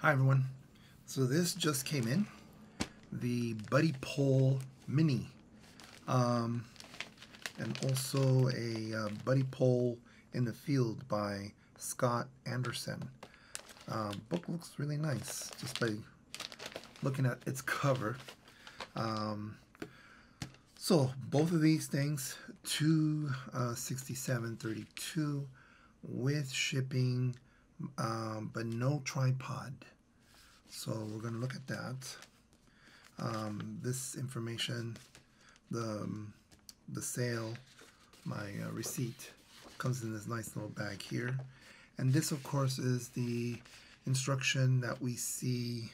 Hi everyone. So this just came in, the BuddiPole Mini, and also a BuddiPole in the Field by Scott Anderson. Book looks really nice just by looking at its cover. So both of these things, $267.32 with shipping, but no tripod. So we're going to look at that. This information, the sale, my receipt, comes in this nice little bag here. And this, of course, is the instruction that we see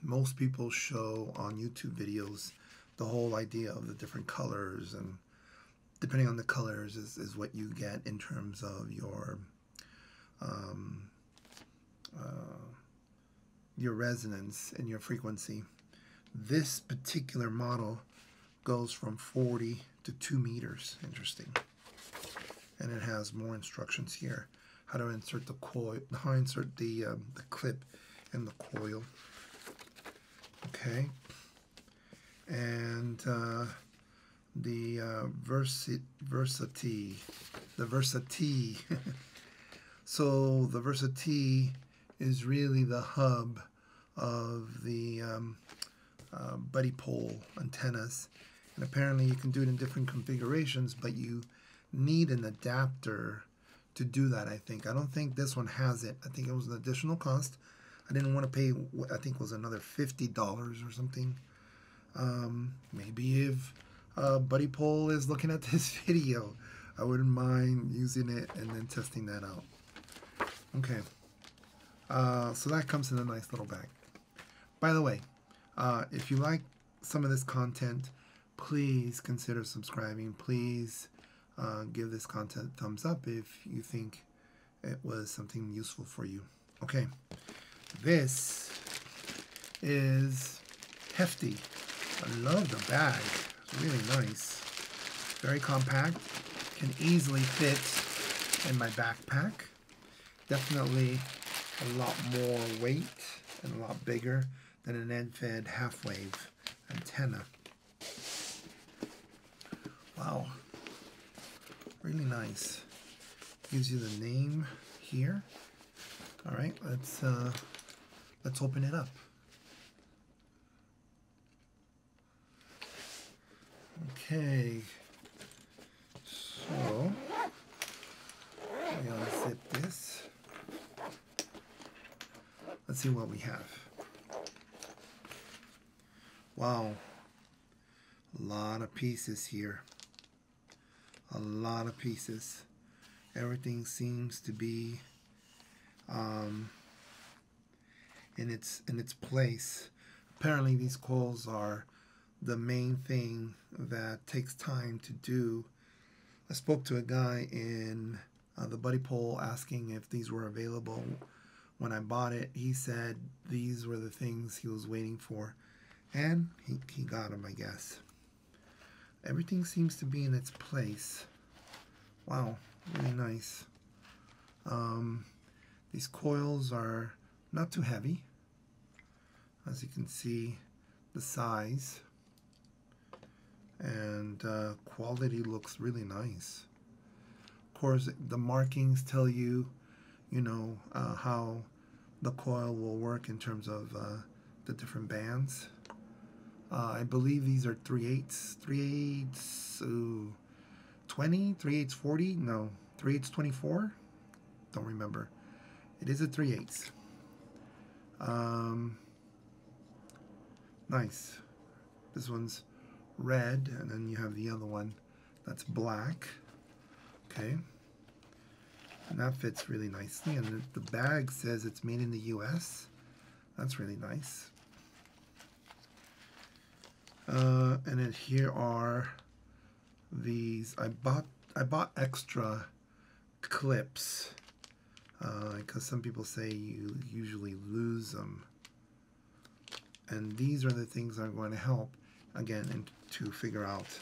most people show on YouTube videos. The whole idea of the different colors, and depending on the colors is what you get in terms of your resonance and your frequency. This particular model goes from 40 to 2 meters. Interesting. And it has more instructions here. How to insert the coil, how to insert the clip in the coil. Okay. And the Versatee. So the Versatee is really the hub of the BuddiPole antennas, and apparently you can do it in different configurations, but you need an adapter to do that. I don't think this one has it. I think it was an additional cost. I didn't want to pay, I think it was another $50 or something. Maybe if BuddiPole is looking at this video, I wouldn't mind using it and then testing that out. Okay. So that comes in a nice little bag. By the way, if you like some of this content, please consider subscribing. Please give this content a thumbs up if you think it was something useful for you. Okay, this is hefty. I love the bag. It's really nice. Very compact. Can easily fit in my backpack. Definitely a lot more weight and a lot bigger than an end-fed half-wave antenna. Wow, really nice. Gives you the name here. All right, let's open it up. Okay, so we unzip this. Let's see what we have. Wow, a lot of pieces here. A lot of pieces. Everything seems to be in its place. Apparently these coils are the main thing that takes time to do. I spoke to a guy in the BuddiPole asking if these were available. When I bought it, he said these were the things he was waiting for, and he got them, I guess. Everything seems to be in its place. Wow, really nice. These coils are not too heavy. As you can see, the size and quality looks really nice. Of course, the markings tell you, how the coil will work in terms of the different bands. I believe these are 3/8, 3/8 20, 3/8 40, no, 3/8 24. Don't remember. It is a 3/8. Nice. This one's red, and then you have the other one that's black. Okay. And that fits really nicely, and the bag says it's made in the US. That's really nice. And then here are these. I bought extra clips because some people say you usually lose them, and these are the things that are going to help again to figure out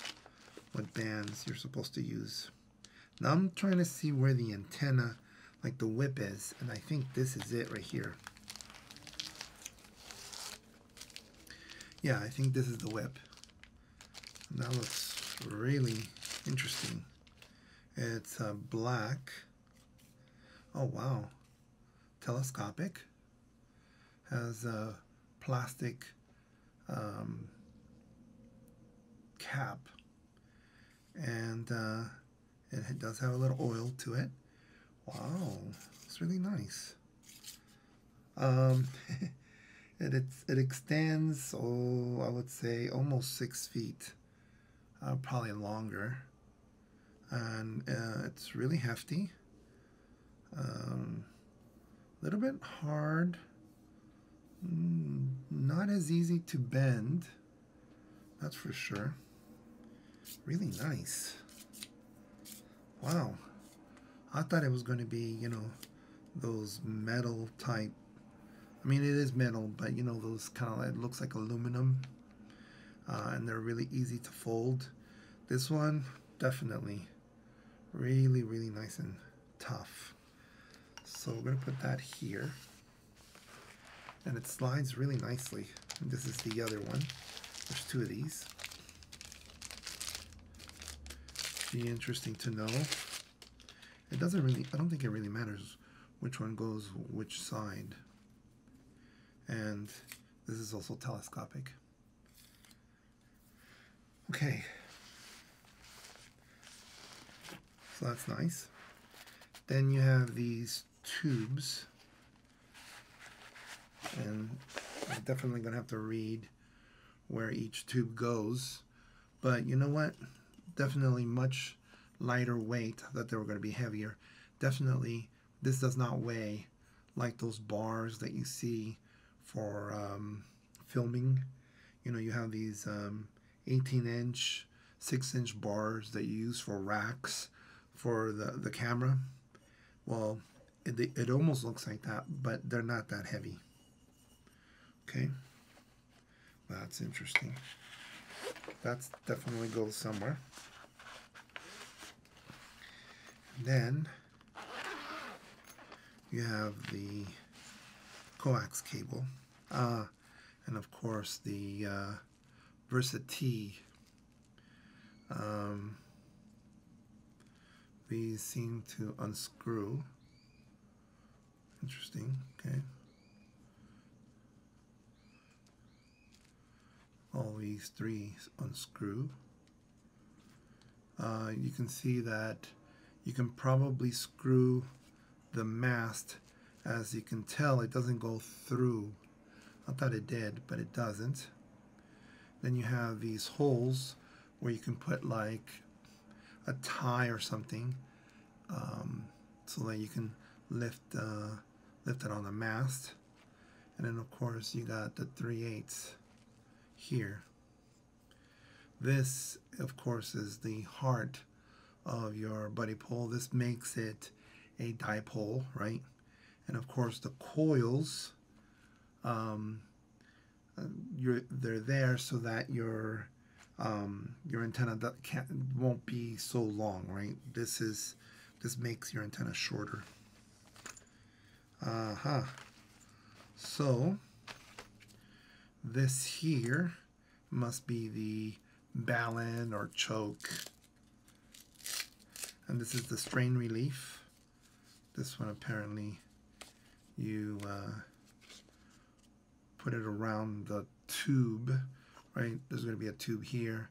what bands you're supposed to use. Now I'm trying to see where the antenna, like the whip, is, and I think this is it right here. Yeah, I think this is the whip. And that looks really interesting. It's black. Oh wow, telescopic. Has a plastic cap, and it does have a little oil to it. Wow, it's really nice. It extends, oh, I would say almost 6 feet, probably longer, and it's really hefty. Little bit hard, not as easy to bend, that's for sure. Really nice. Wow, I thought it was going to be, you know, those metal type. I mean, it is metal, but you know, those kind of, it looks like aluminum, and they're really easy to fold. This one, definitely really, really nice and tough. So we're going to put that here. And it slides really nicely. And this is the other one. There's 2 of these. Be interesting to know. It doesn't really, I don't think it really matters which one goes which side. And this is also telescopic. Okay. So that's nice. Then you have these tubes. And I'm definitely going to have to read where each tube goes. But you know what? Definitely much lighter weight. I thought they were going to be heavier. Definitely, this does not weigh like those bars that you see for filming. You know, you have these 18-inch, 6-inch bars that you use for racks for the camera. Well, it almost looks like that, but they're not that heavy. Okay, that's interesting. That's definitely goes somewhere. Then you have the coax cable, and of course the Versa-T. These seem to unscrew. Interesting. Okay. All these 3 unscrew. You can see that you can probably screw the mast. As you can tell, it doesn't go through. I thought it did, but it doesn't. Then you have these holes where you can put like a tie or something, so that you can lift it on the mast. And then of course you got the 3/8 here. This of course is the heart of your BuddiPole. This makes it a dipole, right? And of course the coils, they're there so that your antenna won't be so long, right? This makes your antenna shorter. So this here must be the balun or choke, and this is the strain relief. This one apparently you put it around the tube, right? There's going to be a tube here.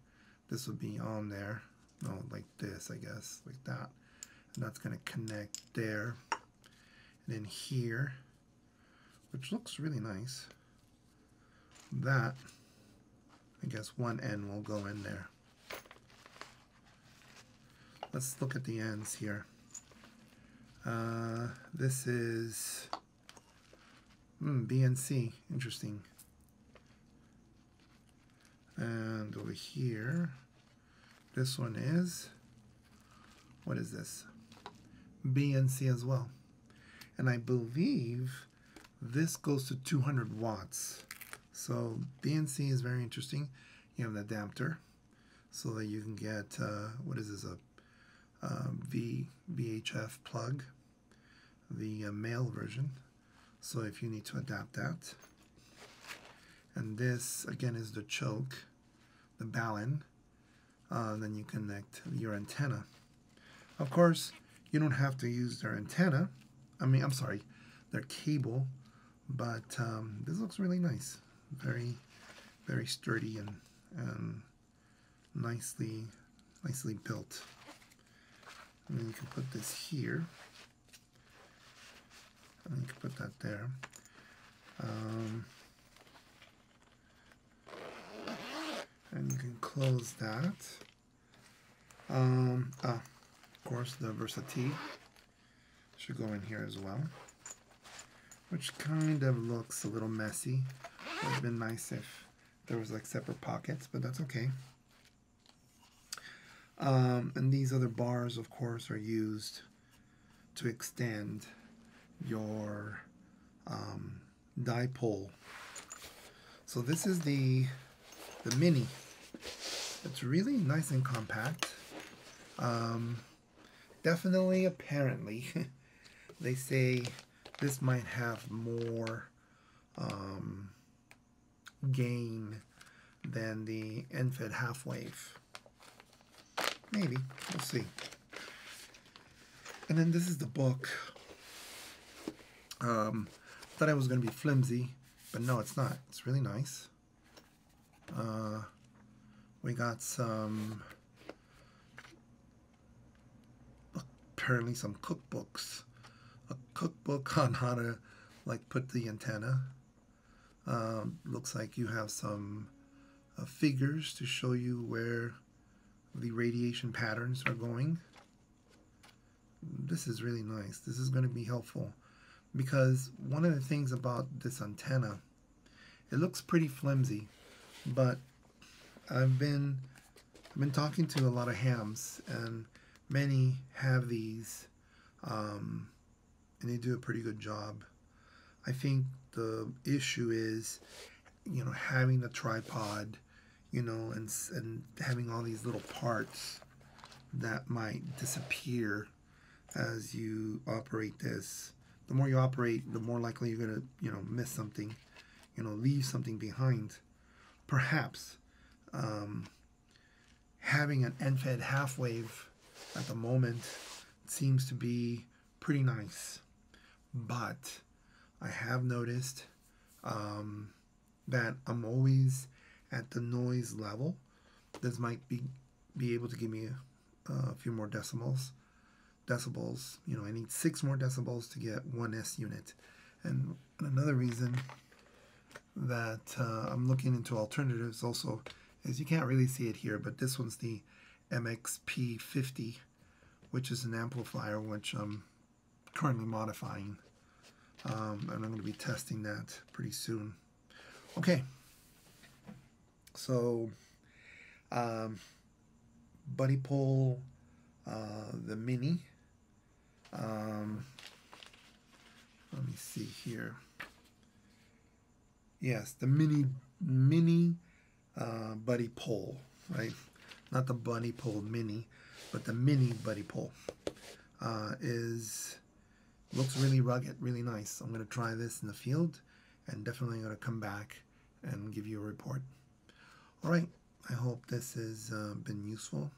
This will be on there. No, like this, I guess, like that. And that's going to connect there. And then here, which looks really nice. That, I guess one end will go in there. Let's look at the ends here. This is BNC, interesting. And over here, this one is, what is this? BNC as well. And I believe this goes to 200 watts. So BNC is very interesting. You have an adapter so that you can get, what is this, a VHF plug, the male version. So if you need to adapt that. And this again is the choke, the balun. Then you connect your antenna. Of course, you don't have to use their antenna. I'm sorry, their cable. But this looks really nice. Very, very sturdy and nicely built. And then you can put this here. And you can put that there. And you can close that. Of course, the Versatile should go in here as well, which kind of looks a little messy. It would have been nice if there was like separate pockets, but that's okay. And these other bars, of course, are used to extend your dipole. So this is the mini. It's really nice and compact. Definitely, apparently, they say this might have more gain than the end-fed half-wave. Maybe. We'll see. And then this is the book. Thought it was going to be flimsy, but no, it's not. It's really nice. We got some, apparently some cookbooks. A cookbook on how to like put the antenna. Looks like you have some figures to show you where the radiation patterns are going. This is really nice. This is going to be helpful because one of the things about this antenna, it looks pretty flimsy, but I've been talking to a lot of hams, and many have these, and they do a pretty good job. I think the issue is, having the tripod, and having all these little parts that might disappear as you operate this. The more you operate, the more likely you're gonna, miss something, leave something behind. Perhaps having an end-fed half-wave at the moment seems to be pretty nice, but I have noticed that I'm always at the noise level. This might be able to give me a few more decibels. I need 6 more decibels to get 1 S unit. And another reason that I'm looking into alternatives also is, you can't really see it here, but this one's the MXP50, which is an amplifier which I'm currently modifying. And I'm going to be testing that pretty soon. Okay, so BuddiPole, the mini. Let me see here. Yes, the mini BuddiPole, right? Not the BuddiPole mini, but the mini BuddiPole looks really rugged, really nice. I'm going to try this in the field, and definitely going to come back and give you a report. All right, I hope this has been useful.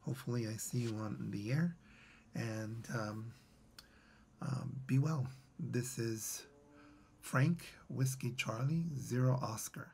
Hopefully I see you on the air, and be well. This is Frank, Whiskey Charlie, 0 Oscar.